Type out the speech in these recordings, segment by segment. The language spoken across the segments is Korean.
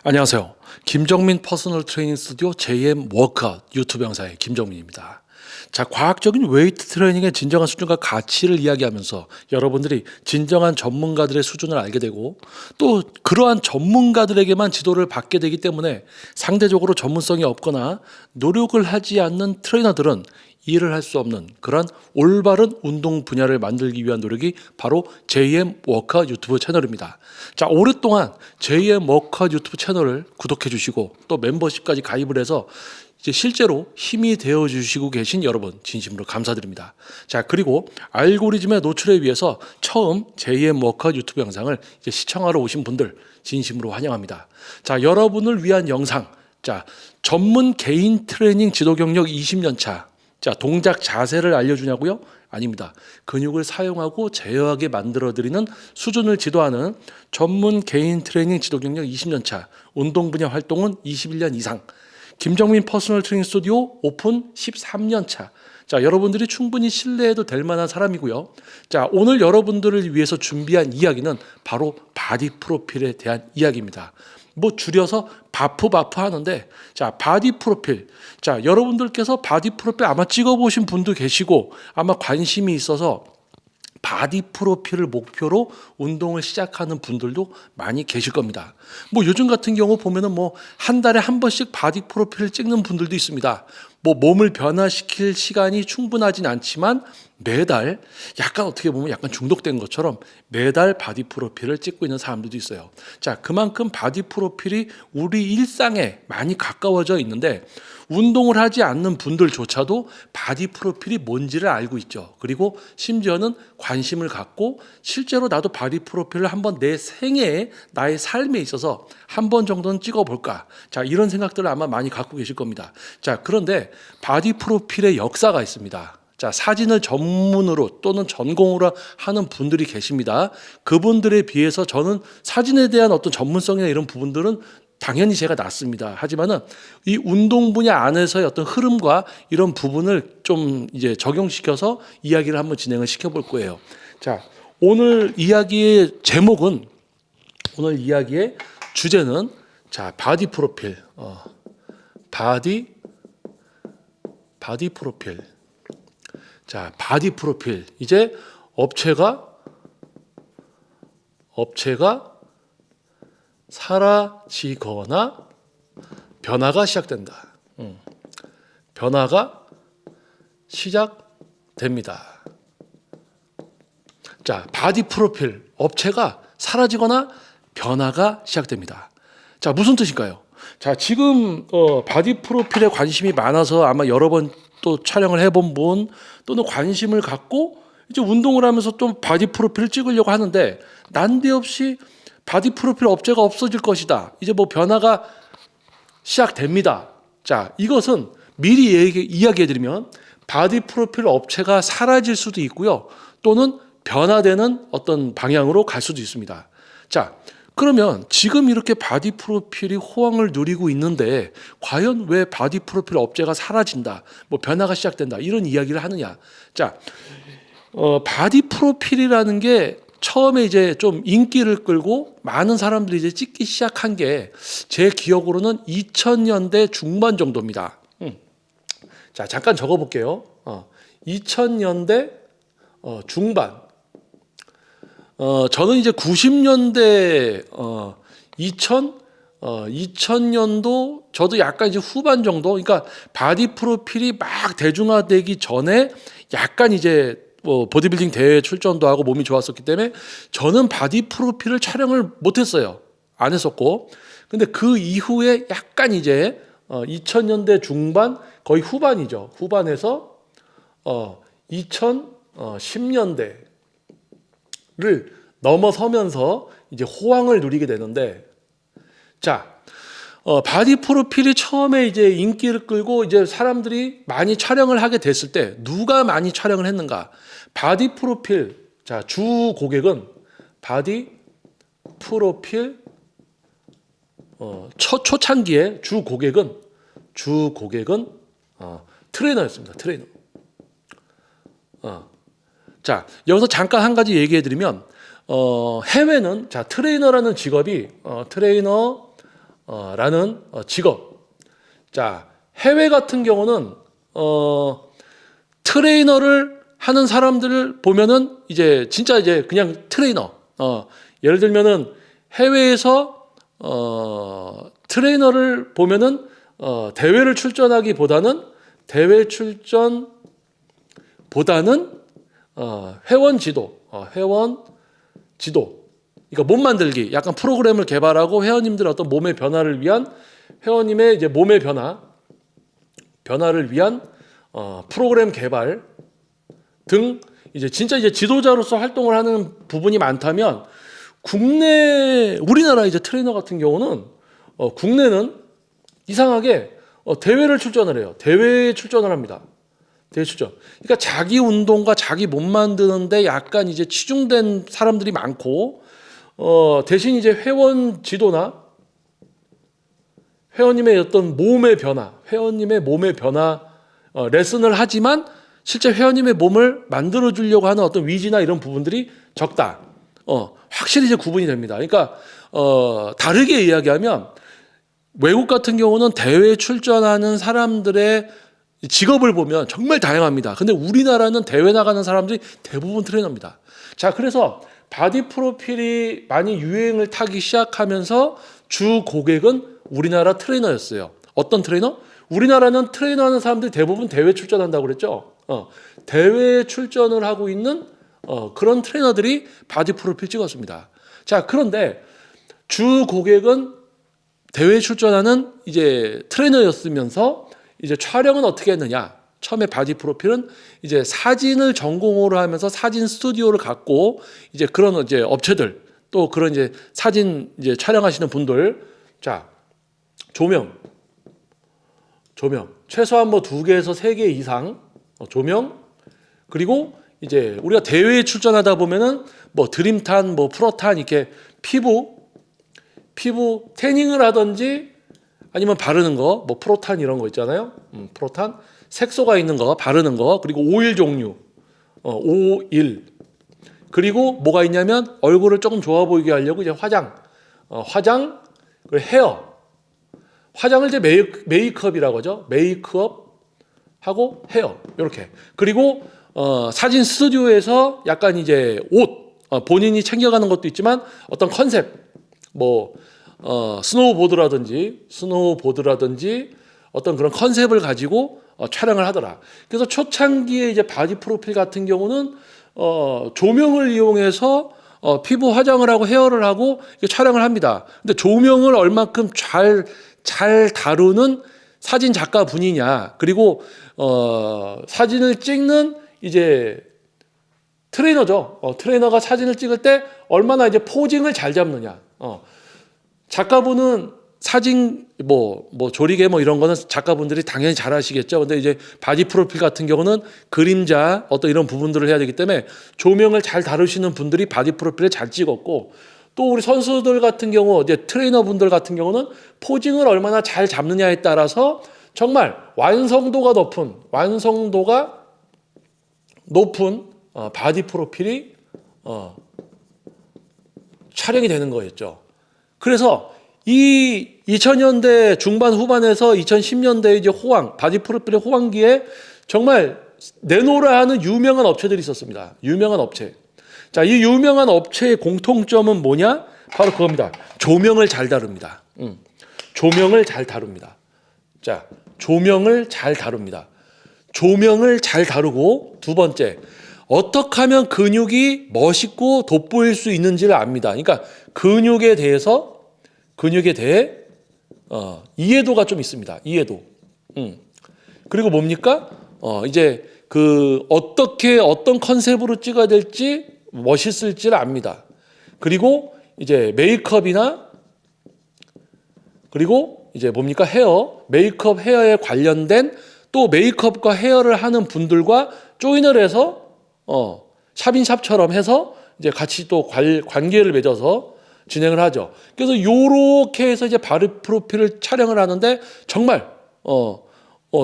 안녕하세요. 김정민 퍼스널 트레이닝 스튜디오 JM 워크아웃 유튜브 영상의 김정민입니다. 자, 과학적인 웨이트 트레이닝의 진정한 수준과 가치를 이야기하면서 여러분들이 진정한 전문가들의 수준을 알게 되고 또 그러한 전문가들에게만 지도를 받게 되기 때문에 상대적으로 전문성이 없거나 노력을 하지 않는 트레이너들은 일을 할 수 없는 그런 올바른 운동 분야를 만들기 위한 노력이 바로 JM 워크아웃 유튜브 채널입니다. 자, 오랫동안 JM 워크아웃 유튜브 채널을 구독해 주시고 또 멤버십까지 가입을 해서 이제 실제로 힘이 되어 주시고 계신 여러분 진심으로 감사드립니다. 자, 그리고 알고리즘의 노출에 위해서 처음 JM 워크아웃 유튜브 영상을 이제 시청하러 오신 분들 진심으로 환영합니다. 자, 여러분을 위한 영상. 자, 전문 개인 트레이닝 지도 경력 20년 차. 자, 동작 자세를 알려주냐고요? 아닙니다. 근육을 사용하고 제어하게 만들어드리는 수준을 지도하는 전문 개인 트레이닝 지도 경력 20년 차, 운동 분야 활동은 21년 이상, 김정민 퍼스널 트레이닝 스튜디오 오픈 13년 차. 자, 여러분들이 충분히 신뢰해도 될 만한 사람이고요. 자, 오늘 여러분들을 위해서 준비한 이야기는 바로 바디 프로필에 대한 이야기입니다. 뭐 줄여서 바프 하는데, 자, 바디 프로필. 자, 여러분들께서 바디 프로필 아마 찍어보신 분도 계시고 아마 관심이 있어서 바디 프로필을 목표로 운동을 시작하는 분들도 많이 계실 겁니다. 뭐 요즘 같은 경우 보면은 뭐 한 달에 한 번씩 바디 프로필을 찍는 분들도 있습니다. 뭐 몸을 변화시킬 시간이 충분하진 않지만 매달 약간 어떻게 보면 약간 중독된 것처럼 매달 바디 프로필을 찍고 있는 사람들도 있어요. 자, 그만큼 바디 프로필이 우리 일상에 많이 가까워져 있는데 운동을 하지 않는 분들조차도 바디 프로필이 뭔지를 알고 있죠. 그리고 심지어는 관심을 갖고 실제로 나도 바디 프로필을 한번 내 생애에 나의 삶에 있어서 한 번 정도는 찍어볼까. 자, 이런 생각들을 아마 많이 갖고 계실 겁니다. 자, 그런데 바디 프로필의 역사가 있습니다. 자, 사진을 전문으로 또는 전공으로 하는 분들이 계십니다. 그분들에 비해서 저는 사진에 대한 어떤 전문성이나 이런 부분들은 당연히 제가 낫습니다. 하지만은 이 운동 분야 안에서의 어떤 흐름과 이런 부분을 좀 이제 적용시켜서 이야기를 한번 진행을 시켜볼 거예요. 자, 오늘 이야기의 제목은, 오늘 이야기의 주제는 자, 바디 프로필. 바디 프로필. 자, 바디 프로필. 이제 업체가 사라지거나 변화가 시작된다. 변화가 시작됩니다. 자, 바디 프로필. 업체가 사라지거나 변화가 시작됩니다. 자, 무슨 뜻일까요? 자, 지금 바디 프로필에 관심이 많아서 아마 여러 번 또 촬영을 해본 분 또는 관심을 갖고 이제 운동을 하면서 좀 바디 프로필을 찍으려고 하는데 난데없이 바디 프로필 업체가 없어질 것이다. 이제 뭐 변화가 시작됩니다. 자, 이것은 미리 이야기해드리면 바디 프로필 업체가 사라질 수도 있고요. 또는 변화되는 어떤 방향으로 갈 수도 있습니다. 자, 그러면 지금 이렇게 바디 프로필이 호황을 누리고 있는데 과연 왜 바디 프로필 업체가 사라진다, 뭐 변화가 시작된다 이런 이야기를 하느냐? 자, 바디 프로필이라는 게 처음에 이제 좀 인기를 끌고 많은 사람들이 이제 찍기 시작한 게 제 기억으로는 2000년대 중반 정도입니다. 자, 잠깐 적어볼게요. 2000년대 중반. 저는 이제 90년대 2000년도 저도 약간 이제 후반 정도, 그러니까 바디 프로필이 막 대중화되기 전에 약간 이제 보디빌딩 대회 출전도 하고 몸이 좋았었기 때문에 저는 바디 프로필을 촬영을 못했어요. 안 했었고. 근데 그 이후에 약간 이제 2000년대 중반 거의 후반이죠. 후반에서 2010년대를 넘어서면서 이제 호황을 누리게 되는데, 자, 바디 프로필이 처음에 이제 인기를 끌고 이제 사람들이 많이 촬영을 하게 됐을 때 누가 많이 촬영을 했는가? 바디 프로필, 자, 주 고객은 바디 프로필 초창기에 주 고객은 트레이너였습니다. 트레이너. 자, 여기서 잠깐 한 가지 얘기해 드리면 해외는 자, 트레이너라는 직업이 트레이너 라는 직업. 자, 해외 같은 경우는 트레이너를 하는 사람들을 보면은 이제 진짜 이제 그냥 트레이너. 예를 들면은 해외에서 트레이너를 보면은 대회 출전보다는 회원 지도, 그러니까 몸 만들기, 약간 프로그램을 개발하고 회원님들 어떤 몸의 변화를 위한 회원님의 이제 몸의 변화를 위한 프로그램 개발 등 이제 진짜 이제 지도자로서 활동을 하는 부분이 많다면 우리나라 이제 트레이너 같은 경우는 국내는 이상하게 대회를 출전을 해요. 대회에 출전을 합니다. 대회 출전. 그러니까 자기 운동과 자기 몸 만드는데 약간 이제 치중된 사람들이 많고 대신 이제 회원 지도나 회원님의 어떤 몸의 변화, 레슨을 하지만 실제 회원님의 몸을 만들어 주려고 하는 어떤 위지나 이런 부분들이 적다. 확실히 이제 구분이 됩니다. 그러니까 다르게 이야기하면 외국 같은 경우는 대회에 출전하는 사람들의 직업을 보면 정말 다양합니다. 근데 우리나라는 대회 나가는 사람들이 대부분 트레이너입니다. 자, 그래서 바디 프로필이 많이 유행을 타기 시작하면서 주 고객은 우리나라 트레이너였어요. 어떤 트레이너? 우리나라는 트레이너 하는 사람들이 대부분 대회 출전한다고 그랬죠. 대회에 출전을 하고 있는 그런 트레이너들이 바디 프로필 찍었습니다. 자, 그런데 주 고객은 대회에 출전하는 이제 트레이너였으면서 이제 촬영은 어떻게 했느냐? 처음에 바디 프로필은 이제 사진을 전공으로 하면서 사진 스튜디오를 갖고 이제 그런 이제 업체들 또 그런 이제 사진 이제 촬영하시는 분들, 자, 조명 최소한 뭐 2개에서 3개 이상 조명, 그리고 이제 우리가 대회에 출전하다 보면은 뭐 드림탄, 뭐 프로탄 이렇게 피부 태닝을 하든지 아니면 바르는 거, 뭐 프로탄 이런 거 있잖아요. 프로탄 색소가 있는 거 바르는 거, 그리고 오일 종류, 오일, 그리고 뭐가 있냐면 얼굴을 조금 좋아 보이게 하려고 이제 화장, 그리고 헤어, 화장을 이제 메이크업이라고 하죠. 메이크업하고 헤어 이렇게. 그리고 사진 스튜디오에서 약간 이제 옷, 본인이 챙겨가는 것도 있지만 어떤 컨셉, 뭐 스노우보드라든지 어떤 그런 컨셉을 가지고 촬영을 하더라. 그래서 초창기에 이제 바디 프로필 같은 경우는 조명을 이용해서 피부 화장을 하고 헤어를 하고 촬영을 합니다. 근데 조명을 얼만큼 잘 다루는 사진 작가 분이냐, 그리고 사진을 찍는 이제 트레이너죠. 트레이너가 사진을 찍을 때 얼마나 이제 포징을 잘 잡느냐. 작가분은 사진 뭐 조리개 뭐 이런 거는 작가분들이 당연히 잘 하시겠죠. 근데 이제 바디 프로필 같은 경우는 그림자 어떤 이런 부분들을 해야 되기 때문에 조명을 잘 다루시는 분들이 바디 프로필을 잘 찍었고, 또 우리 선수들 같은 경우 이제 트레이너 분들 같은 경우는 포징을 얼마나 잘 잡느냐에 따라서 정말 완성도가 높은 바디 프로필이 촬영이 되는 거였죠. 그래서 이 2000년대 중반 후반에서 2010년대 이제 바디 프로필의 호황기에 정말 내놓으라 하는 유명한 업체들이 있었습니다. 유명한 업체. 자, 이 유명한 업체의 공통점은 뭐냐? 바로 그겁니다. 조명을 잘 다룹니다. 조명을 잘 다룹니다. 자, 조명을 잘 다루고, 두 번째, 어떻게 하면 근육이 멋있고 돋보일 수 있는지를 압니다. 그러니까 근육에 대해 이해도가 좀 있습니다. 이해도. 그리고 뭡니까? 이제 어떤 컨셉으로 찍어야 될지, 멋있을지를 압니다. 그리고 이제 메이크업이나, 그리고 이제 뭡니까? 메이크업 헤어에 관련된 또 메이크업과 헤어를 하는 분들과 조인을 해서 샵인샵처럼 해서 이제 같이 또 관계를 맺어서 진행을 하죠. 그래서 요렇게 해서 이제 바디 프로필을 촬영을 하는데 정말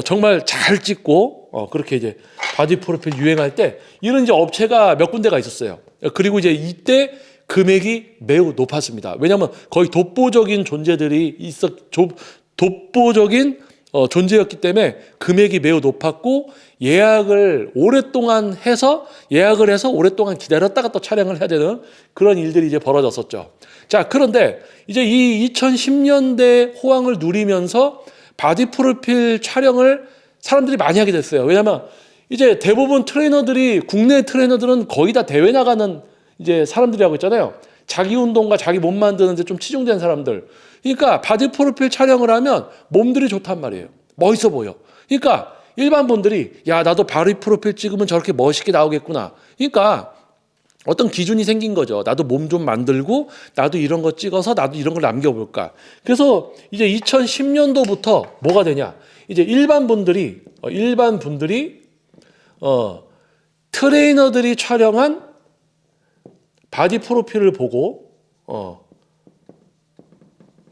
정말 잘 찍고 그렇게 이제 바디 프로필 유행할 때 이런 이제 업체가 몇 군데가 있었어요. 그리고 이제 이때 금액이 매우 높았습니다. 왜냐하면 거의 독보적인 존재들이 독보적인 존재였기 때문에 금액이 매우 높았고 예약을 해서 오랫동안 기다렸다가 또 촬영을 해야 되는 그런 일들이 이제 벌어졌었죠. 자, 그런데 이제 이 2010년대 호황을 누리면서 바디 프로필 촬영을 사람들이 많이 하게 됐어요. 왜냐하면 이제 대부분 국내 트레이너들은 거의 다 대회 나가는 이제 사람들이 하고 있잖아요. 자기 운동과 자기 몸 만드는데 좀 치중된 사람들. 그러니까 바디 프로필 촬영을 하면 몸들이 좋단 말이에요. 멋있어 보여. 그러니까 일반 분들이 야, 나도 바디 프로필 찍으면 저렇게 멋있게 나오겠구나. 그러니까 어떤 기준이 생긴 거죠. 나도 몸 좀 만들고 나도 이런 거 찍어서 나도 이런 걸 남겨볼까. 그래서 이제 2010년도부터 뭐가 되냐. 이제 일반 분들이 트레이너들이 촬영한 바디 프로필을 보고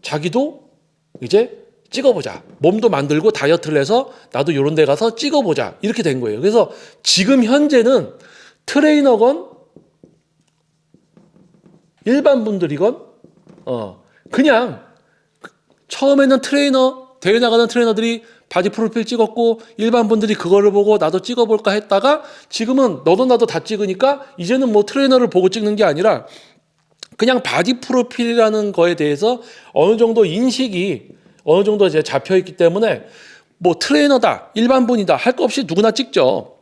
자기도 이제 찍어보자. 몸도 만들고 다이어트를 해서 나도 이런 데 가서 찍어보자. 이렇게 된 거예요. 그래서 지금 현재는 트레이너건 일반 분들이건 그냥 처음에는 대회 나가는 트레이너들이 바디 프로필 찍었고 일반 분들이 그거를 보고 나도 찍어볼까 했다가 지금은 너도 나도 다 찍으니까 이제는 뭐 트레이너를 보고 찍는 게 아니라 그냥 바디 프로필이라는 거에 대해서 어느 정도 인식이 어느 정도 이제 잡혀 있기 때문에 뭐 트레이너다, 일반 분이다 할 거 없이 누구나 찍죠.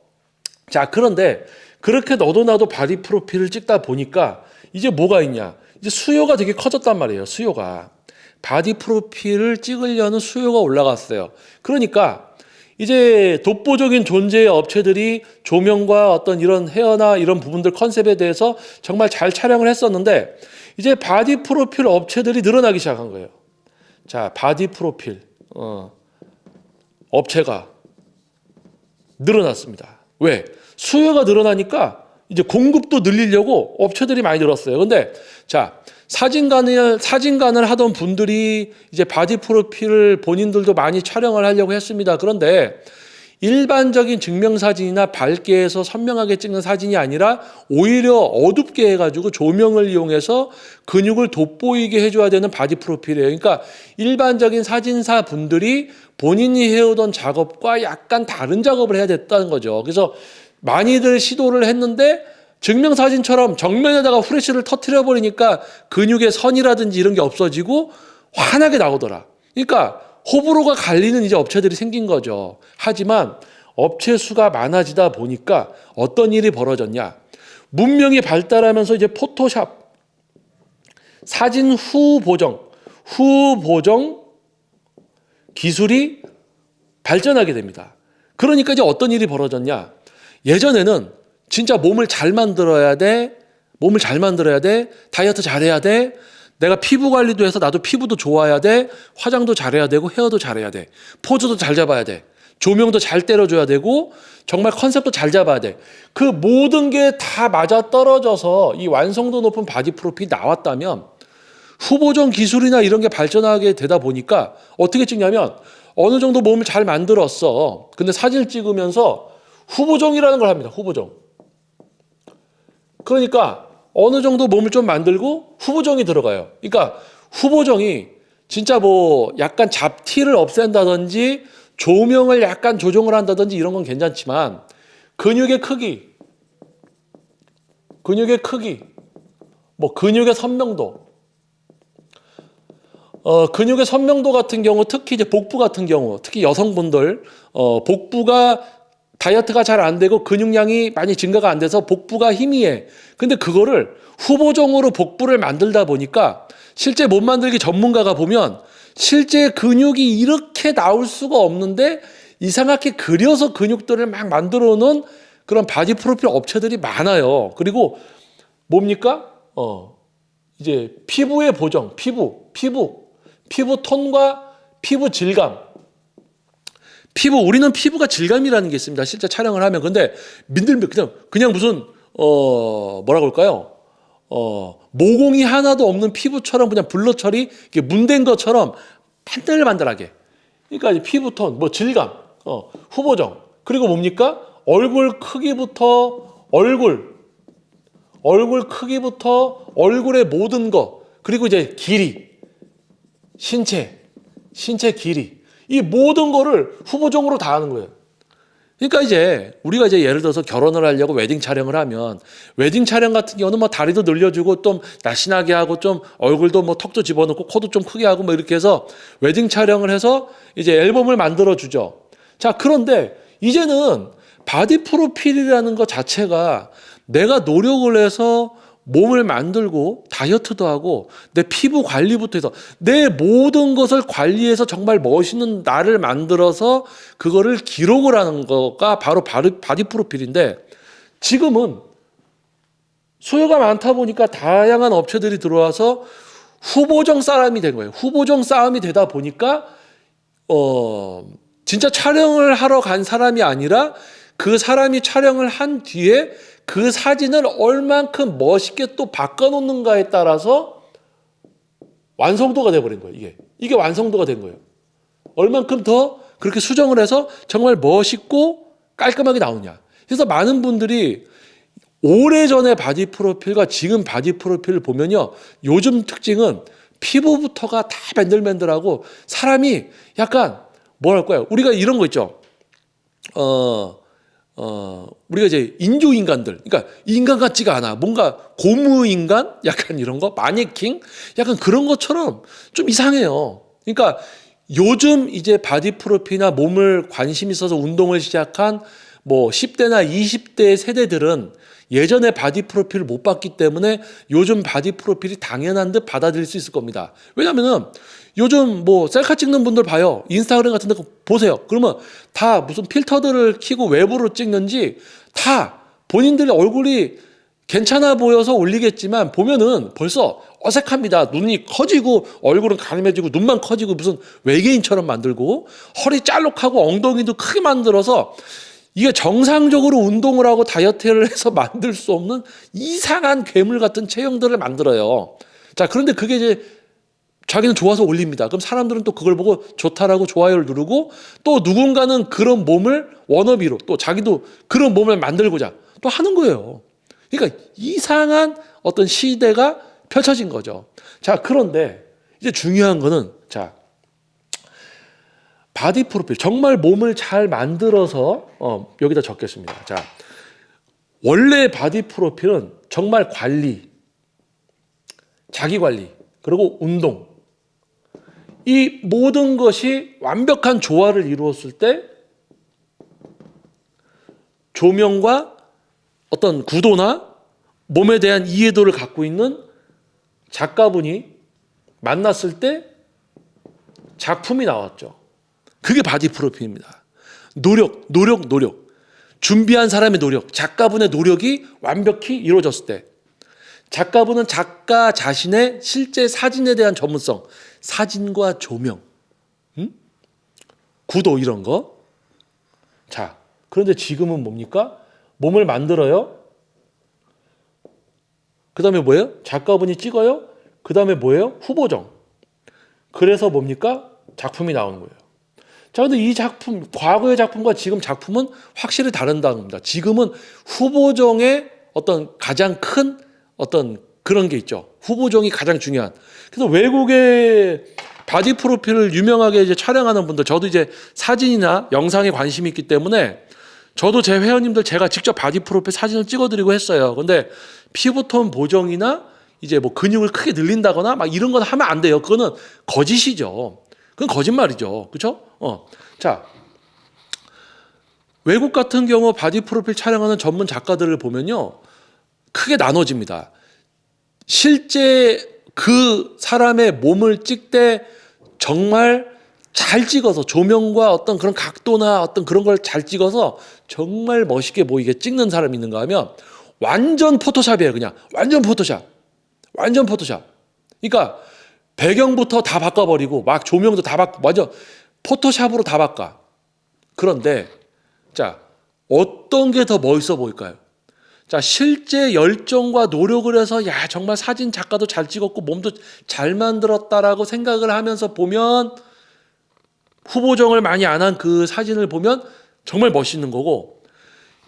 자, 그런데 그렇게 너도 나도 바디 프로필을 찍다 보니까 이제 뭐가 있냐? 이제 수요가 되게 커졌단 말이에요. 수요가. 바디 프로필을 찍으려는 수요가 올라갔어요. 그러니까 이제 독보적인 존재의 업체들이 조명과 어떤 이런 헤어나 이런 부분들 컨셉에 대해서 정말 잘 촬영을 했었는데 이제 바디 프로필 업체들이 늘어나기 시작한 거예요. 자, 바디 프로필 업체가 늘어났습니다. 왜? 수요가 늘어나니까 이제 공급도 늘리려고 업체들이 많이 늘었어요. 근데 자, 사진관을 하던 분들이 이제 바디 프로필을 본인들도 많이 촬영을 하려고 했습니다. 그런데 일반적인 증명사진이나 밝게 해서 선명하게 찍는 사진이 아니라 오히려 어둡게 해가지고 조명을 이용해서 근육을 돋보이게 해줘야 되는 바디 프로필이에요. 그러니까 일반적인 사진사 분들이 본인이 해오던 작업과 약간 다른 작업을 해야 됐다는 거죠. 그래서 많이들 시도를 했는데 증명사진처럼 정면에다가 후레쉬를 터트려 버리니까 근육의 선이라든지 이런 게 없어지고 환하게 나오더라. 그러니까 호불호가 갈리는 이제 업체들이 생긴 거죠. 하지만 업체 수가 많아지다 보니까 어떤 일이 벌어졌냐. 문명이 발달하면서 이제 포토샵, 사진 후 보정 기술이 발전하게 됩니다. 그러니까 이제 어떤 일이 벌어졌냐. 예전에는 진짜 몸을 잘 만들어야 돼. 다이어트 잘해야 돼. 내가 피부 관리도 해서 나도 피부도 좋아야 돼. 화장도 잘해야 되고 헤어도 잘해야 돼. 포즈도 잘 잡아야 돼. 조명도 잘 때려줘야 되고 정말 컨셉도 잘 잡아야 돼. 그 모든 게 다 맞아떨어져서 이 완성도 높은 바디 프로필이 나왔다면 후보정 기술이나 이런 게 발전하게 되다 보니까 어떻게 찍냐면 어느 정도 몸을 잘 만들었어. 근데 사진을 찍으면서 후보정이라는 걸 합니다. 후보정. 그러니까 어느 정도 몸을 좀 만들고 후보정이 들어가요. 그러니까 후보정이 진짜 뭐 약간 잡티를 없앤다든지 조명을 약간 조정을 한다든지 이런 건 괜찮지만 근육의 크기, 뭐 근육의 선명도, 근육의 선명도 같은 경우 특히 이제 복부 같은 경우 특히 여성분들 복부가 다이어트가 잘 안 되고 근육량이 많이 증가가 안 돼서 복부가 희미해. 근데 그거를 후보정으로 복부를 만들다 보니까 실제 몸 만들기 전문가가 보면 실제 근육이 이렇게 나올 수가 없는데 이상하게 그려서 근육들을 막 만들어 놓은 그런 바디 프로필 업체들이 많아요. 그리고 뭡니까? 이제 피부의 보정, 피부 톤과 피부 질감. 우리는 피부가 질감이라는 게 있습니다. 실제 촬영을 하면. 근데 그냥 무슨 뭐라고 할까요? 모공이 하나도 없는 피부처럼 그냥 블러 처리 이렇게 문댄 것처럼 반들반들하게. 그러니까 이제 피부톤, 뭐 질감, 후보정. 그리고 뭡니까? 얼굴 크기부터 얼굴 크기부터 얼굴의 모든 거, 그리고 이제 길이, 신체 길이, 이 모든 거를 후보종으로 다 하는 거예요. 그러니까 이제 우리가 이제 예를 들어서 결혼을 하려고 웨딩 촬영을 하면, 웨딩 촬영 같은 경우는 뭐 다리도 늘려주고 좀 날씬하게 하고 좀 얼굴도 뭐 턱도 집어넣고 코도 좀 크게 하고 뭐 이렇게 해서 웨딩 촬영을 해서 이제 앨범을 만들어 주죠. 자, 그런데 이제는 바디 프로필이라는 것 자체가 내가 노력을 해서 몸을 만들고 다이어트도 하고 내 피부 관리부터 해서 내 모든 것을 관리해서 정말 멋있는 나를 만들어서 그거를 기록을 하는 거가 바로 바디 프로필인데, 지금은 수요가 많다 보니까 다양한 업체들이 들어와서 후보정 싸움이 된 거예요. 후보정 싸움이 되다 보니까 진짜 촬영을 하러 간 사람이 아니라 그 사람이 촬영을 한 뒤에 그 사진을 얼만큼 멋있게 또 바꿔놓는가에 따라서 완성도가 돼버린 거예요. 이게 완성도가 된 거예요. 얼만큼 더 그렇게 수정을 해서 정말 멋있고 깔끔하게 나오냐. 그래서 많은 분들이 오래전의 바디 프로필과 지금 바디 프로필을 보면요, 요즘 특징은 피부부터가 다 맨들맨들하고 사람이 약간 뭐랄까요, 우리가 이런 거 있죠. 우리가 이제 인조인간들, 그러니까 인간 같지가 않아. 뭔가 고무인간? 약간 이런 거? 마네킹? 약간 그런 것처럼 좀 이상해요. 그러니까 요즘 이제 바디 프로필이나 몸을 관심 있어서 운동을 시작한 뭐 10대나 20대 세대들은 예전에 바디 프로필을 못 봤기 때문에 요즘 바디 프로필이 당연한 듯 받아들일 수 있을 겁니다. 왜냐면은 요즘 뭐 셀카 찍는 분들 봐요. 인스타그램 같은 데 보세요. 그러면 다 무슨 필터들을 켜고 외부로 찍는지 다 본인들의 얼굴이 괜찮아 보여서 올리겠지만 보면은 벌써 어색합니다. 눈이 커지고 얼굴은 가름해지고 눈만 커지고 무슨 외계인처럼 만들고 허리 짤록하고 엉덩이도 크게 만들어서 이게 정상적으로 운동을 하고 다이어트를 해서 만들 수 없는 이상한 괴물 같은 체형들을 만들어요. 자, 그런데 그게 이제 자기는 좋아서 올립니다. 그럼 사람들은 또 그걸 보고 좋다라고 좋아요를 누르고, 또 누군가는 그런 몸을 워너비로 또 자기도 그런 몸을 만들고자 또 하는 거예요. 그러니까 이상한 어떤 시대가 펼쳐진 거죠. 자, 그런데 이제 중요한 거는, 자, 바디 프로필, 정말 몸을 잘 만들어서 여기다 적겠습니다. 자, 원래 바디 프로필은 정말 관리, 자기 관리, 그리고 운동, 이 모든 것이 완벽한 조화를 이루었을 때 조명과 어떤 구도나 몸에 대한 이해도를 갖고 있는 작가분이 만났을 때 작품이 나왔죠. 그게 바디 프로필입니다. 노력. 준비한 사람의 노력, 작가분의 노력이 완벽히 이루어졌을 때, 작가분은 작가 자신의 실제 사진에 대한 전문성, 사진과 조명, 구도 이런 거. 자, 그런데 지금은 뭡니까? 몸을 만들어요. 그 다음에 뭐예요? 작가분이 찍어요. 그 다음에 뭐예요? 후보정. 그래서 뭡니까? 작품이 나오는 거예요. 자, 근데 이 작품, 과거의 작품과 지금 작품은 확실히 다른다는 겁니다. 지금은 후보정의 어떤 가장 큰 어떤 그런 게 있죠. 후보정이 가장 중요한. 그래서 외국의 바디 프로필을 유명하게 이제 촬영하는 분들, 저도 이제 사진이나 영상에 관심이 있기 때문에 저도 제 회원님들 제가 직접 바디 프로필 사진을 찍어드리고 했어요. 근데 피부톤 보정이나 이제 뭐 근육을 크게 늘린다거나 막 이런 건 하면 안 돼요. 그거는 거짓이죠. 그건 거짓말이죠. 그렇죠? 자, 외국 같은 경우 바디 프로필 촬영하는 전문 작가들을 보면요, 크게 나눠집니다. 실제 그 사람의 몸을 찍 때 정말 잘 찍어서 조명과 어떤 그런 각도나 어떤 그런 걸 잘 찍어서 정말 멋있게 보이게 찍는 사람이 있는가 하면 완전 포토샵이에요. 그냥 완전 포토샵. 그러니까 배경부터 다 바꿔버리고 막 조명도 다 바꿔, 완전 포토샵으로 다 바꿔. 그런데 자, 어떤 게 더 멋있어 보일까요? 자, 실제 열정과 노력을 해서 야, 정말 사진 작가도 잘 찍었고 몸도 잘 만들었다라고 생각을 하면서 보면, 후보정을 많이 안 한 그 사진을 보면 정말 멋있는 거고,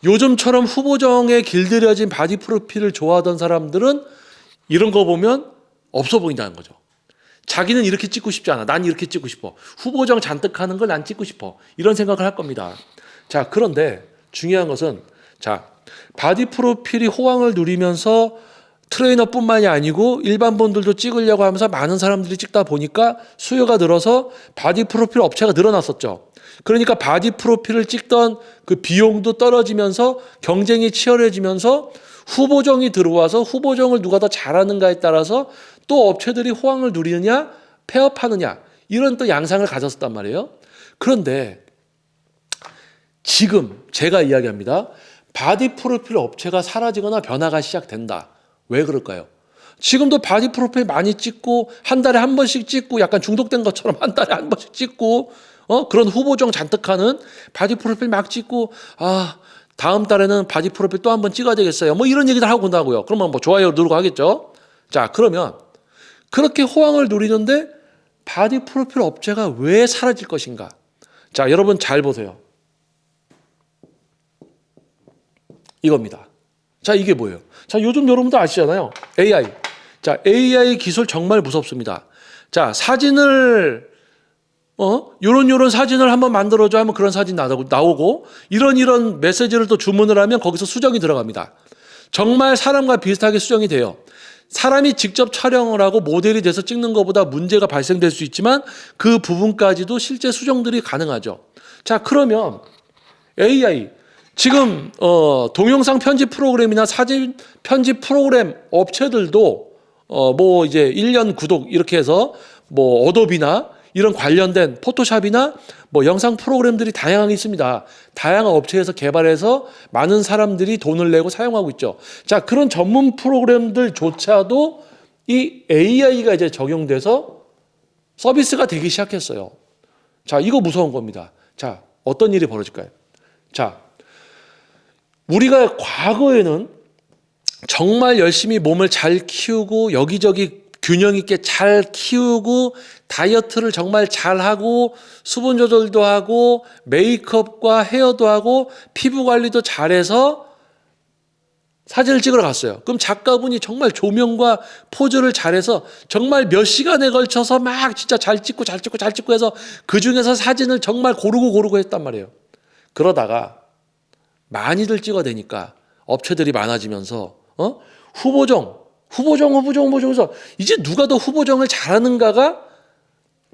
요즘처럼 후보정에 길들여진 바디 프로필을 좋아하던 사람들은 이런 거 보면 없어 보인다는 거죠. 자기는 이렇게 찍고 싶지 않아. 난 이렇게 찍고 싶어. 후보정 잔뜩 하는 걸 난 찍고 싶어. 이런 생각을 할 겁니다. 자, 그런데 중요한 것은 자, 바디 프로필이 호황을 누리면서 트레이너뿐만이 아니고 일반 분들도 찍으려고 하면서 많은 사람들이 찍다 보니까 수요가 늘어서 바디 프로필 업체가 늘어났었죠. 그러니까 바디 프로필을 찍던 그 비용도 떨어지면서 경쟁이 치열해지면서 후보정이 들어와서 후보정을 누가 더 잘하는가에 따라서 또 업체들이 호황을 누리느냐 폐업하느냐 이런 또 양상을 가졌었단 말이에요. 그런데 지금 제가 이야기합니다. 바디 프로필 업체가 사라지거나 변화가 시작된다. 왜 그럴까요? 지금도 바디 프로필 많이 찍고 한 달에 한 번씩 찍고 약간 중독된 것처럼 한 달에 한 번씩 찍고 그런 후보정 잔뜩 하는 바디 프로필 막 찍고 다음 달에는 바디 프로필 또 한 번 찍어야 되겠어요. 뭐 이런 얘기들 하고 온다고요. 그러면 뭐 좋아요 누르고 하겠죠. 자, 그러면 그렇게 호황을 누리는데 바디 프로필 업체가 왜 사라질 것인가? 자, 여러분 잘 보세요. 이겁니다. 자, 이게 뭐예요? 자, 요즘 여러분도 아시잖아요. AI. 자, AI 기술 정말 무섭습니다. 자, 사진을 요런 사진을 한번 만들어줘 하면 그런 사진 나오고 이런 메시지를 또 주문을 하면 거기서 수정이 들어갑니다. 정말 사람과 비슷하게 수정이 돼요. 사람이 직접 촬영을 하고 모델이 돼서 찍는 것보다 문제가 발생될 수 있지만 그 부분까지도 실제 수정들이 가능하죠. 자, 그러면 AI 지금 동영상 편집 프로그램이나 사진 편집 프로그램 업체들도 뭐 이제 1년 구독 이렇게 해서 뭐 어도비나 이런 관련된 포토샵이나 뭐 영상 프로그램들이 다양하게 있습니다. 다양한 업체에서 개발해서 많은 사람들이 돈을 내고 사용하고 있죠. 자, 그런 전문 프로그램들조차도 이 AI가 이제 적용돼서 서비스가 되기 시작했어요. 자, 이거 무서운 겁니다. 자, 어떤 일이 벌어질까요? 자, 우리가 과거에는 정말 열심히 몸을 잘 키우고 여기저기 균형 있게 잘 키우고 다이어트를 정말 잘하고 수분 조절도 하고 메이크업과 헤어도 하고 피부 관리도 잘해서 사진을 찍으러 갔어요. 그럼 작가분이 정말 조명과 포즈를 잘해서 정말 몇 시간에 걸쳐서 막 진짜 잘 찍고 해서 그 중에서 사진을 정말 고르고 했단 말이에요. 그러다가 많이들 찍어대니까 업체들이 많아지면서 후보정에서 이제 누가 더 후보정을 잘하는가가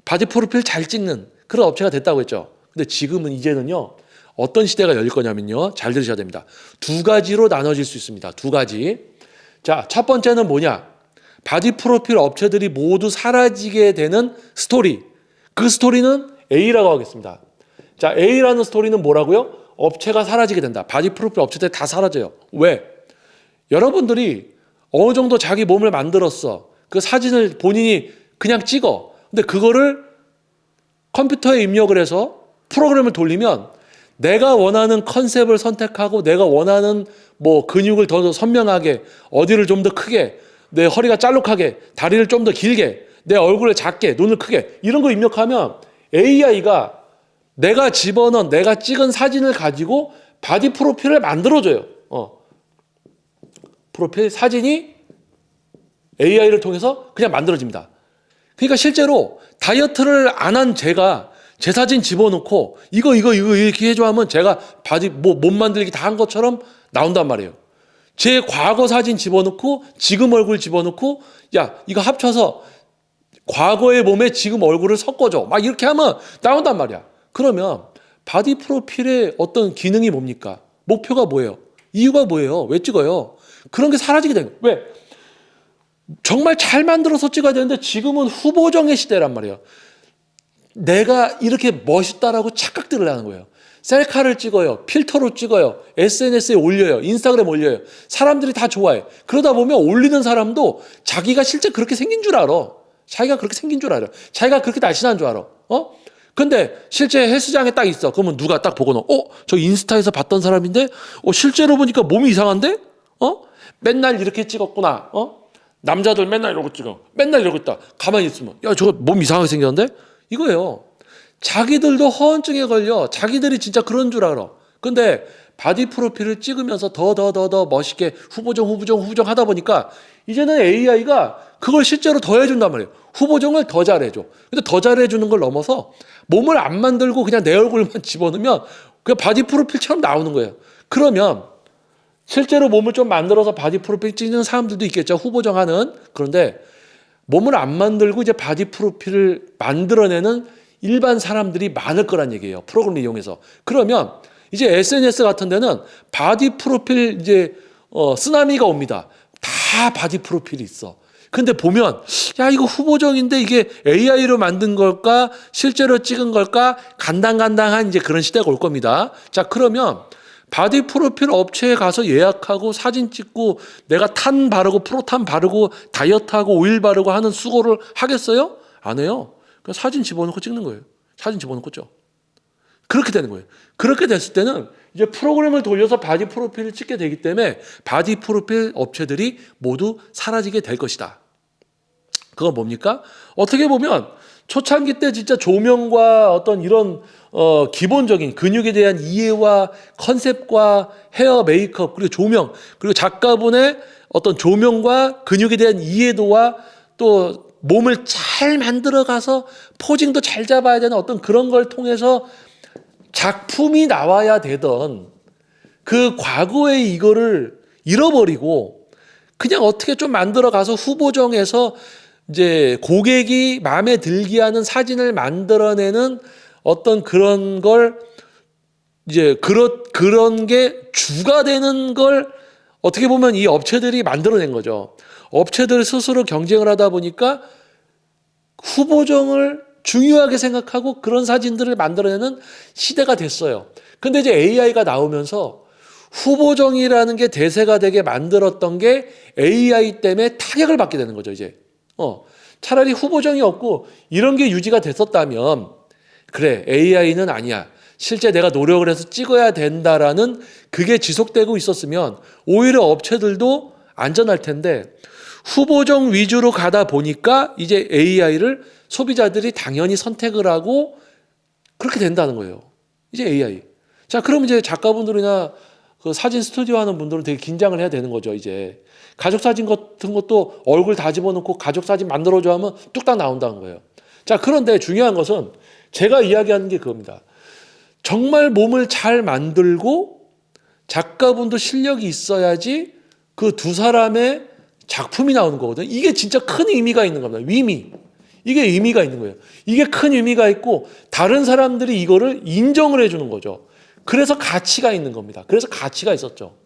바디 프로필 잘 찍는 그런 업체가 됐다고 했죠. 근데 지금은 이제는요 어떤 시대가 열릴 거냐면요, 잘 들으셔야 됩니다. 두 가지로 나눠질 수 있습니다. 두 가지. 자, 첫 번째는 뭐냐? 바디 프로필 업체들이 모두 사라지게 되는 스토리. 그 스토리는 A라고 하겠습니다. 자, A라는 스토리는 뭐라고요? 업체가 사라지게 된다. 바디 프로필 업체들 다 사라져요. 왜? 여러분들이 어느 정도 자기 몸을 만들었어. 그 사진을 본인이 그냥 찍어. 근데 그거를 컴퓨터에 입력을 해서 프로그램을 돌리면 내가 원하는 컨셉을 선택하고 내가 원하는 뭐 근육을 더 선명하게, 어디를 좀 더 크게, 내 허리가 짤록하게, 다리를 좀 더 길게, 내 얼굴을 작게, 눈을 크게 이런 거 입력하면 AI가 내가 집어넣은 내가 찍은 사진을 가지고 바디 프로필을 만들어줘요. 프로필 사진이 AI를 통해서 그냥 만들어집니다. 그러니까 실제로 다이어트를 안 한 제가 제 사진 집어넣고 이거 이렇게 해줘 하면 제가 바디 몸 만들기 다 한 것처럼 나온단 말이에요. 제 과거 사진 집어넣고 지금 얼굴 집어넣고 야 이거 합쳐서 과거의 몸에 지금 얼굴을 섞어줘 막 이렇게 하면 나온단 말이야. 그러면 바디 프로필의 어떤 기능이 뭡니까? 목표가 뭐예요? 이유가 뭐예요? 왜 찍어요? 그런 게 사라지게 된 거예요. 왜? 정말 잘 만들어서 찍어야 되는데 지금은 후보정의 시대란 말이에요. 내가 이렇게 멋있다라고 착각들을 하는 거예요. 셀카를 찍어요. 필터로 찍어요. SNS에 올려요. 인스타그램 올려요. 사람들이 다 좋아해. 그러다 보면 올리는 사람도 자기가 실제 그렇게 생긴 줄 알아. 자기가 그렇게 생긴 줄 알아. 자기가 그렇게 날씬한 줄 알아. 근데 실제 헬스장에 딱 있어. 그러면 누가 딱 보고는 저 인스타에서 봤던 사람인데 실제로 보니까 몸이 이상한데? 맨날 이렇게 찍었구나. 남자들 맨날 이러고 찍어. 맨날 이러고 있다. 가만히 있으면 야 저거 몸 이상하게 생겼는데? 이거예요. 자기들도 허언증에 걸려. 자기들이 진짜 그런 줄 알아. 근데 바디 프로필을 찍으면서 더 멋있게 후보정 하다 보니까 이제는 AI가 그걸 실제로 더 해준단 말이에요. 후보정을 더 잘해줘. 근데 더 잘해주는 걸 넘어서 몸을 안 만들고 그냥 내 얼굴만 집어넣으면 그냥 바디 프로필처럼 나오는 거예요. 그러면 실제로 몸을 좀 만들어서 바디 프로필 찍는 사람들도 있겠죠. 후보정하는. 그런데 몸을 안 만들고 이제 바디 프로필을 만들어내는 일반 사람들이 많을 거란 얘기예요. 프로그램을 이용해서. 그러면 이제 SNS 같은 데는 바디 프로필 이제 쓰나미가 옵니다. 다 바디 프로필이 있어. 근데 보면 야 이거 후보정인데 이게 AI로 만든 걸까 실제로 찍은 걸까 간당간당한 이제 그런 시대가 올 겁니다. 자 그러면 바디 프로필 업체에 가서 예약하고 사진 찍고 내가 탄 바르고 프로탄 바르고 다이어트하고 오일 바르고 하는 수고를 하겠어요? 안 해요. 그냥 사진 집어넣고 찍는 거예요. 사진 집어넣고 죠. 그렇게 되는 거예요. 그렇게 됐을 때는 이제 프로그램을 돌려서 바디 프로필을 찍게 되기 때문에 바디 프로필 업체들이 모두 사라지게 될 것이다. 그건 뭡니까? 어떻게 보면 초창기 때 진짜 조명과 어떤 이런 기본적인 근육에 대한 이해와 컨셉과 헤어 메이크업 그리고 조명 그리고 작가분의 어떤 조명과 근육에 대한 이해도와 또 몸을 잘 만들어가서 포징도 잘 잡아야 되는 어떤 그런 걸 통해서 작품이 나와야 되던 그 과거의 이거를 잃어버리고 그냥 어떻게 좀 만들어가서 후보정에서 이제 고객이 마음에 들게 하는 사진을 만들어내는 어떤 그런 걸 이제 그런 게 주가 되는 걸 어떻게 보면 이 업체들이 만들어낸 거죠. 업체들 스스로 경쟁을 하다 보니까 후보정을 중요하게 생각하고 그런 사진들을 만들어내는 시대가 됐어요. 근데 이제 AI가 나오면서 후보정이라는 게 대세가 되게 만들었던 게 AI 때문에 타격을 받게 되는 거죠, 이제. 차라리 후보정이 없고 이런 게 유지가 됐었다면 그래 AI는 아니야. 실제 내가 노력을 해서 찍어야 된다라는 그게 지속되고 있었으면 오히려 업체들도 안전할 텐데 후보정 위주로 가다 보니까 이제 AI를 소비자들이 당연히 선택을 하고 그렇게 된다는 거예요. 이제 AI. 자, 그럼 이제 작가분들이나 그 사진 스튜디오 하는 분들은 되게 긴장을 해야 되는 거죠, 이제. 가족 사진 같은 것도 얼굴 다 집어넣고 가족 사진 만들어줘 하면 뚝딱 나온다는 거예요. 자, 그런데 중요한 것은 제가 이야기하는 게 그겁니다. 정말 몸을 잘 만들고 작가분도 실력이 있어야지 그 두 사람의 작품이 나오는 거거든요. 이게 진짜 큰 의미가 있는 겁니다. 의미. 이게 의미가 있는 거예요. 이게 큰 의미가 있고 다른 사람들이 이거를 인정을 해주는 거죠. 그래서 가치가 있는 겁니다. 그래서 가치가 있었죠.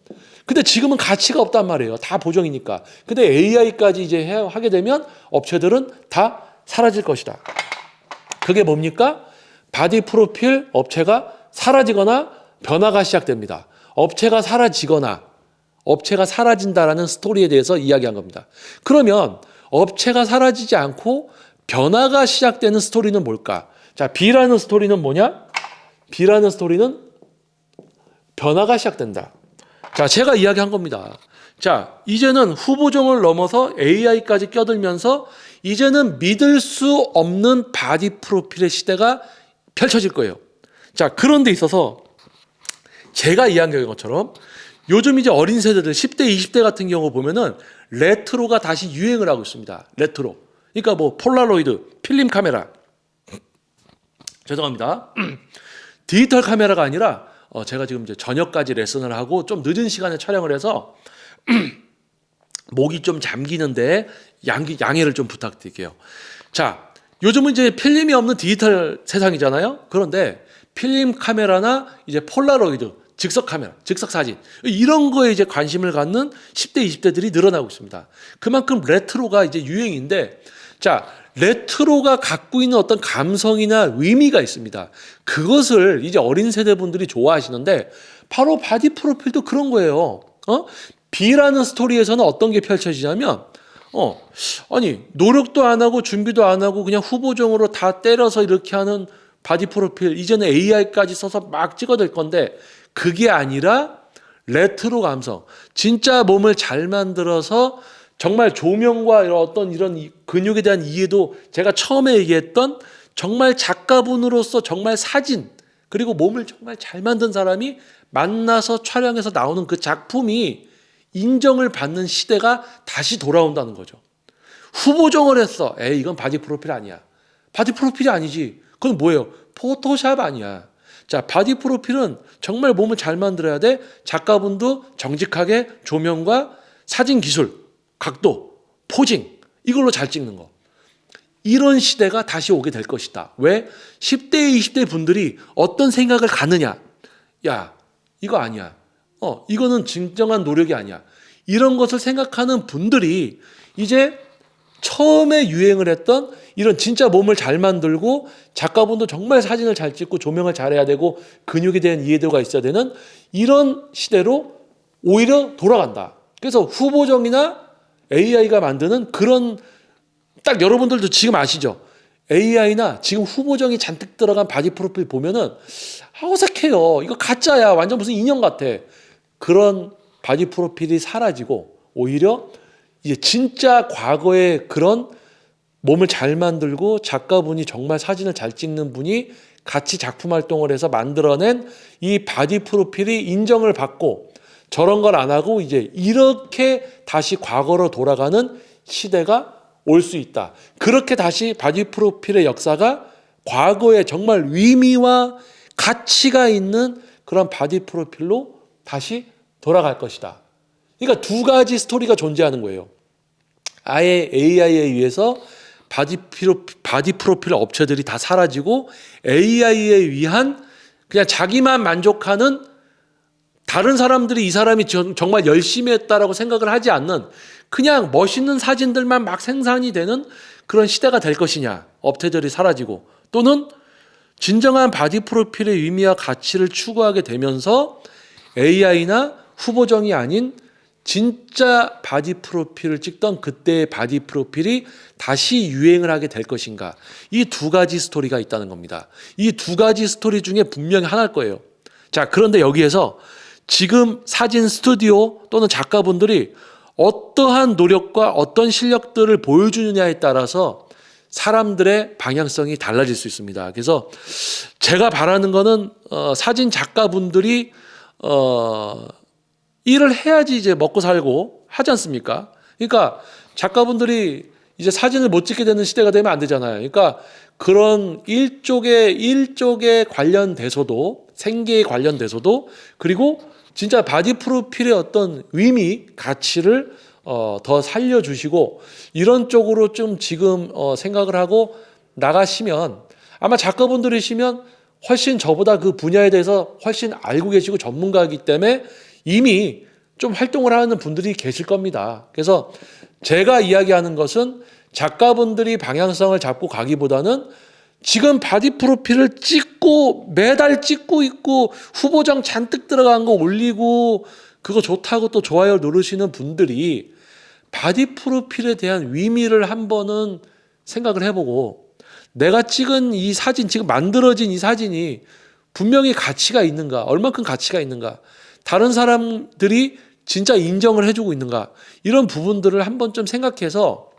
근데 지금은 가치가 없단 말이에요. 다 보정이니까. 근데 AI까지 이제 하게 되면 업체들은 다 사라질 것이다. 그게 뭡니까? 바디 프로필 업체가 사라지거나 변화가 시작됩니다. 업체가 사라지거나 업체가 사라진다라는 스토리에 대해서 이야기한 겁니다. 그러면 업체가 사라지지 않고 변화가 시작되는 스토리는 뭘까? 자, B라는 스토리는 뭐냐? B라는 스토리는 변화가 시작된다. 자, 제가 이야기한 겁니다. 자, 이제는 후보정을 넘어서 AI까지 껴들면서 이제는 믿을 수 없는 바디 프로필의 시대가 펼쳐질 거예요. 자, 그런 데 있어서 제가 이야기한 것처럼 요즘 이제 어린 세대들 10대, 20대 같은 경우 보면은 레트로가 다시 유행을 하고 있습니다. 레트로. 그러니까 뭐 폴라로이드, 필름 카메라. 죄송합니다. 디지털 카메라가 아니라 제가 지금 이제 저녁까지 레슨을 하고 좀 늦은 시간에 촬영을 해서 목이 좀 잠기는데 양해를 좀 부탁드릴게요. 자, 요즘은 이제 필름이 없는 디지털 세상이잖아요. 그런데 필름 카메라나 이제 폴라로이드, 즉석 카메라, 즉석 사진 이런 거에 이제 관심을 갖는 10대, 20대들이 늘어나고 있습니다. 그만큼 레트로가 이제 유행인데 자, 레트로가 갖고 있는 어떤 감성이나 의미가 있습니다. 그것을 이제 어린 세대분들이 좋아하시는데 바로 바디 프로필도 그런 거예요. B라는 스토리에서는 어떤 게 펼쳐지냐면 아니 노력도 안 하고 준비도 안 하고 그냥 후보정으로 다 때려서 이렇게 하는 바디 프로필 이제는 AI까지 써서 막 찍어댈 건데 그게 아니라 레트로 감성 진짜 몸을 잘 만들어서 정말 조명과 어떤 이런 근육에 대한 이해도 제가 처음에 얘기했던 정말 작가분으로서 정말 사진 그리고 몸을 정말 잘 만든 사람이 만나서 촬영해서 나오는 그 작품이 인정을 받는 시대가 다시 돌아온다는 거죠. 후보정을 했어. 에이, 이건 바디 프로필 아니야. 바디 프로필이 아니지. 그건 뭐예요? 포토샵 아니야. 자, 바디 프로필은 정말 몸을 잘 만들어야 돼. 작가분도 정직하게 조명과 사진 기술, 각도, 포징 이걸로 잘 찍는 거. 이런 시대가 다시 오게 될 것이다. 왜? 10대, 20대 분들이 어떤 생각을 갖느냐. 야, 이거 아니야. 이거는 진정한 노력이 아니야. 이런 것을 생각하는 분들이 이제 처음에 유행을 했던 이런 진짜 몸을 잘 만들고 작가분도 정말 사진을 잘 찍고 조명을 잘해야 되고 근육에 대한 이해도가 있어야 되는 이런 시대로 오히려 돌아간다. 그래서 후보정이나 AI가 만드는 그런 딱 여러분들도 지금 아시죠? AI나 지금 후보정이 잔뜩 들어간 바디 프로필 보면은 어색해요. 이거 가짜야. 완전 무슨 인형 같아. 그런 바디 프로필이 사라지고 오히려 이제 진짜 과거의 그런 몸을 잘 만들고 작가분이 정말 사진을 잘 찍는 분이 같이 작품 활동을 해서 만들어낸 이 바디 프로필이 인정을 받고 저런 걸 안 하고 이제 이렇게 다시 과거로 돌아가는 시대가 올 수 있다. 그렇게 다시 바디 프로필의 역사가 과거에 정말 의미와 가치가 있는 그런 바디 프로필로 다시 돌아갈 것이다. 그러니까 두 가지 스토리가 존재하는 거예요. 아예 AI에 의해서 바디 프로필 업체들이 다 사라지고 AI에 의한 그냥 자기만 만족하는 다른 사람들이 이 사람이 정말 열심히 했다라고 생각을 하지 않는 그냥 멋있는 사진들만 막 생산이 되는 그런 시대가 될 것이냐. 업체들이 사라지고 또는 진정한 바디 프로필의 의미와 가치를 추구하게 되면서 AI나 후보정이 아닌 진짜 바디 프로필을 찍던 그때의 바디 프로필이 다시 유행을 하게 될 것인가. 이 두 가지 스토리가 있다는 겁니다. 이 두 가지 스토리 중에 분명히 하나일 거예요. 자, 그런데 여기에서 지금 사진 스튜디오 또는 작가분들이 어떠한 노력과 어떤 실력들을 보여주느냐에 따라서 사람들의 방향성이 달라질 수 있습니다. 그래서 제가 바라는 거는 사진 작가분들이 일을 해야지 이제 먹고 살고 하지 않습니까? 그러니까 작가분들이 이제 사진을 못 찍게 되는 시대가 되면 안 되잖아요. 그러니까 그런 일쪽에 관련돼서도 생계에 관련돼서도 그리고 진짜 바디 프로필의 어떤 의미, 가치를 더 살려주시고 이런 쪽으로 좀 지금 생각을 하고 나가시면 아마 작가분들이시면 훨씬 저보다 그 분야에 대해서 훨씬 알고 계시고 전문가이기 때문에 이미 좀 활동을 하는 분들이 계실 겁니다. 그래서 제가 이야기하는 것은 작가분들이 방향성을 잡고 가기보다는 지금 바디 프로필을 찍고 매달 찍고 있고 후보정 잔뜩 들어간 거 올리고 그거 좋다고 또 좋아요 누르시는 분들이 바디 프로필에 대한 의미를 한 번은 생각을 해보고 내가 찍은 이 사진, 지금 만들어진 이 사진이 분명히 가치가 있는가, 얼만큼 가치가 있는가, 다른 사람들이 진짜 인정을 해주고 있는가, 이런 부분들을 한 번쯤 생각해서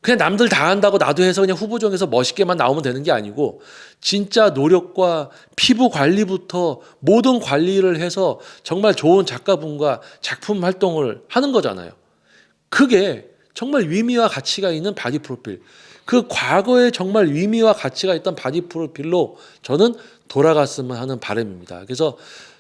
그냥 남들 다 한다고 나도 해서 그냥 후보정에서 멋있게만 나오면 되는 게 아니고 진짜 노력과 피부 관리부터 모든 관리를 해서 정말 좋은 작가분과 작품 활동을 하는 거잖아요. 그게 정말 의미와 가치가 있는 바디 프로필, 그 과거에 정말 의미와 가치가 있던 바디 프로필로 저는 돌아갔으면 하는 바람입니다. 그래서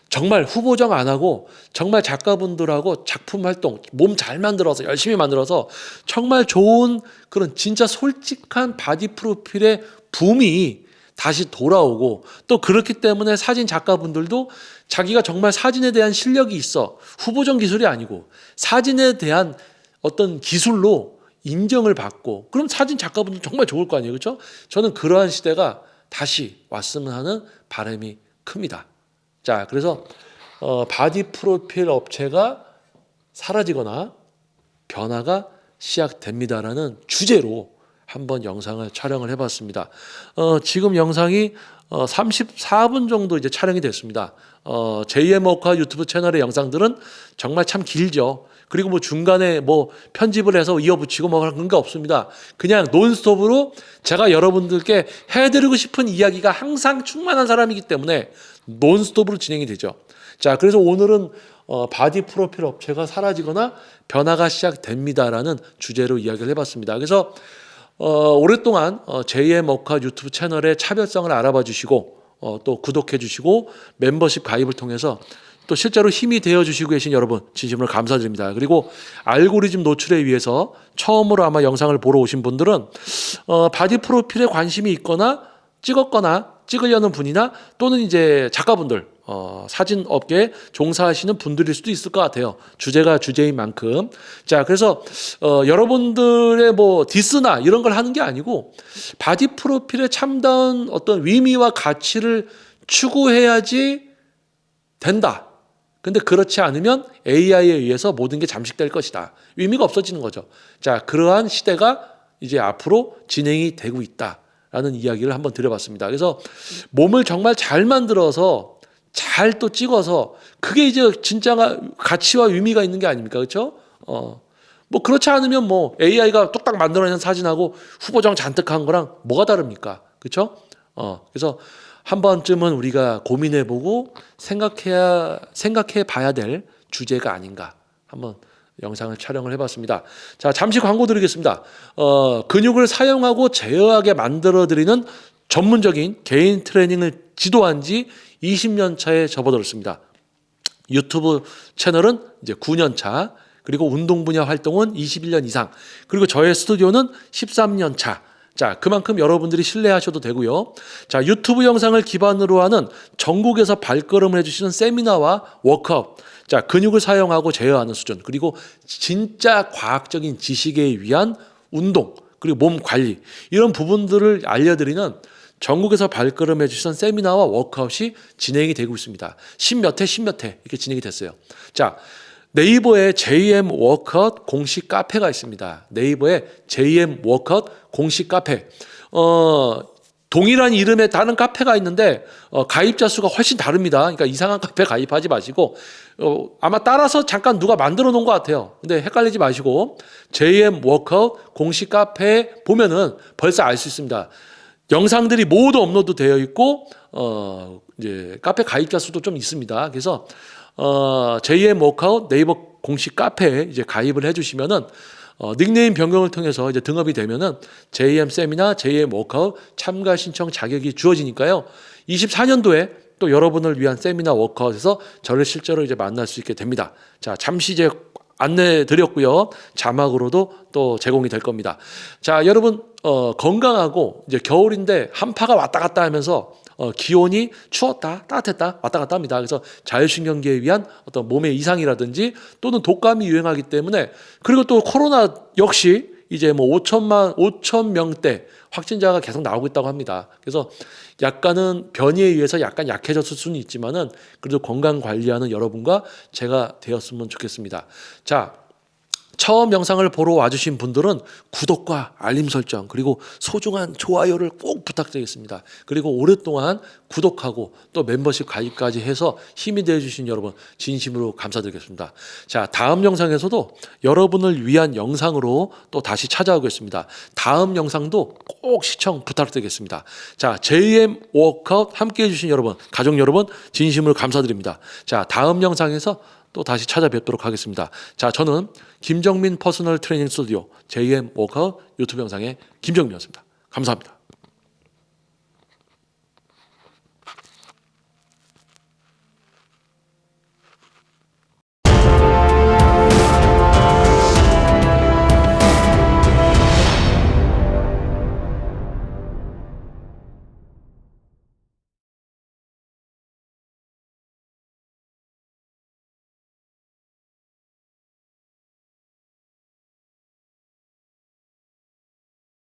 정말 후보정 안 하고 정말 작가분들하고 작품 활동 몸 잘 만들어서 열심히 만들어서 정말 좋은 그런 진짜 솔직한 바디 프로필의 붐이 다시 돌아오고 또 그렇기 때문에 사진 작가분들도 자기가 정말 사진에 대한 실력이 있어, 후보정 기술이 아니고 사진에 대한 어떤 기술로 인정을 받고 그럼 사진 작가분들 정말 좋을 거 아니에요. 그렇죠? 저는 그러한 시대가 다시 왔으면 하는 바람이 큽니다. 자, 그래서 바디 프로필 업체가 사라지거나 변화가 시작됩니다라는 주제로 한번 영상을 촬영을 해봤습니다. 지금 영상이 34분 정도 이제 촬영이 됐습니다. JM 워커 유튜브 채널의 영상들은 정말 참 길죠. 그리고 뭐 중간에 뭐 편집을 해서 이어붙이고 뭐 그런 게 없습니다. 그냥 논스톱으로 제가 여러분들께 해드리고 싶은 이야기가 항상 충만한 사람이기 때문에 논스톱으로 진행이 되죠. 자, 그래서 오늘은 바디 프로필 업체가 사라지거나 변화가 시작됩니다라는 주제로 이야기를 해봤습니다. 그래서 오랫동안 JM 워커 유튜브 채널의 차별성을 알아봐 주시고 또 구독해 주시고 멤버십 가입을 통해서 또 실제로 힘이 되어 주시고 계신 여러분 진심으로 감사드립니다. 그리고 알고리즘 노출에 위해서 처음으로 아마 영상을 보러 오신 분들은 바디 프로필에 관심이 있거나 찍었거나 찍으려는 분이나 또는 이제 작가분들 사진 업계에 종사하시는 분들일 수도 있을 것 같아요. 주제가 주제인 만큼. 자, 그래서 여러분들의 뭐 디스나 이런 걸 하는 게 아니고 바디 프로필에 참다운 어떤 의미와 가치를 추구해야지 된다. 근데 그렇지 않으면 AI에 의해서 모든 게 잠식될 것이다. 의미가 없어지는 거죠. 자, 그러한 시대가 이제 앞으로 진행이 되고 있다라는 이야기를 한번 드려봤습니다. 그래서 몸을 정말 잘 만들어서 잘 또 찍어서 그게 이제 진짜 가치와 의미가 있는 게 아닙니까? 그렇죠? 뭐 그렇지 않으면 뭐 AI가 뚝딱 만들어낸 사진하고 후보정 잔뜩 한 거랑 뭐가 다릅니까? 그렇죠? 그래서 한 번쯤은 우리가 고민해보고 생각해 봐야 될 주제가 아닌가 한번 영상을 촬영을 해봤습니다. 자, 잠시 광고 드리겠습니다. 근육을 사용하고 제어하게 만들어드리는 전문적인 개인 트레이닝을 지도한 지 20년 차에 접어들었습니다. 유튜브 채널은 이제 9년 차, 그리고 운동 분야 활동은 21년 이상, 그리고 저의 스튜디오는 13년 차. 자, 그만큼 여러분들이 신뢰하셔도 되고요. 자, 유튜브 영상을 기반으로 하는 전국에서 발걸음을 해주시는 세미나와 워크아웃, 자, 근육을 사용하고 제어하는 수준, 그리고 진짜 과학적인 지식에 위한 운동, 그리고 몸 관리, 이런 부분들을 알려드리는 전국에서 발걸음해 주시는 세미나와 워크아웃이 진행이 되고 있습니다. 십몇 회 이렇게 진행이 됐어요. 자, 네이버에 JM 워크아웃 공식 카페가 있습니다. 네이버에 JM 워크아웃 공식 카페. 동일한 이름의 다른 카페가 있는데 가입자 수가 훨씬 다릅니다. 그러니까 이상한 카페 가입하지 마시고 아마 따라서 잠깐 누가 만들어 놓은 것 같아요. 근데 헷갈리지 마시고 JM 워크아웃 공식 카페에 보면은 벌써 알 수 있습니다. 영상들이 모두 업로드 되어 있고 이제 카페 가입자 수도 좀 있습니다. 그래서 JM 워크아웃 네이버 공식 카페에 이제 가입을 해주시면은 닉네임 변경을 통해서 이제 등업이 되면은 JM 세미나, JM 워크아웃 참가 신청 자격이 주어지니까요. 24년도에 또 여러분을 위한 세미나 워크아웃에서 저를 실제로 이제 만날 수 있게 됩니다. 자, 잠시 이제 안내 드렸고요. 자막으로도 또 제공이 될 겁니다. 자, 여러분 건강하고 이제 겨울인데 한파가 왔다 갔다 하면서 기온이 추웠다 따뜻했다 왔다 갔다 합니다. 그래서 자율신경계에 위한 어떤 몸의 이상이라든지 또는 독감이 유행하기 때문에, 그리고 또 코로나 역시 이제 뭐 5천 명대 확진자가 계속 나오고 있다고 합니다. 그래서 약간은 변이에 의해서 약간 약해졌을 수는 있지만은 그래도 건강 관리하는 여러분과 제가 되었으면 좋겠습니다. 자, 처음 영상을 보러 와주신 분들은 구독과 알림 설정, 그리고 소중한 좋아요를 꼭 부탁드리겠습니다. 그리고 오랫동안 구독하고 또 멤버십 가입까지 해서 힘이 되어주신 여러분 진심으로 감사드리겠습니다. 자, 다음 영상에서도 여러분을 위한 영상으로 또 다시 찾아오겠습니다. 다음 영상도 꼭 시청 부탁드리겠습니다. 자, JM 워크아웃 함께 해주신 여러분, 가족 여러분 진심으로 감사드립니다. 자, 다음 영상에서 또 다시 찾아뵙도록 하겠습니다. 자, 저는 김정민 퍼스널 트레이닝 스튜디오 JM 워크아웃 유튜브 영상의 김정민이었습니다. 감사합니다.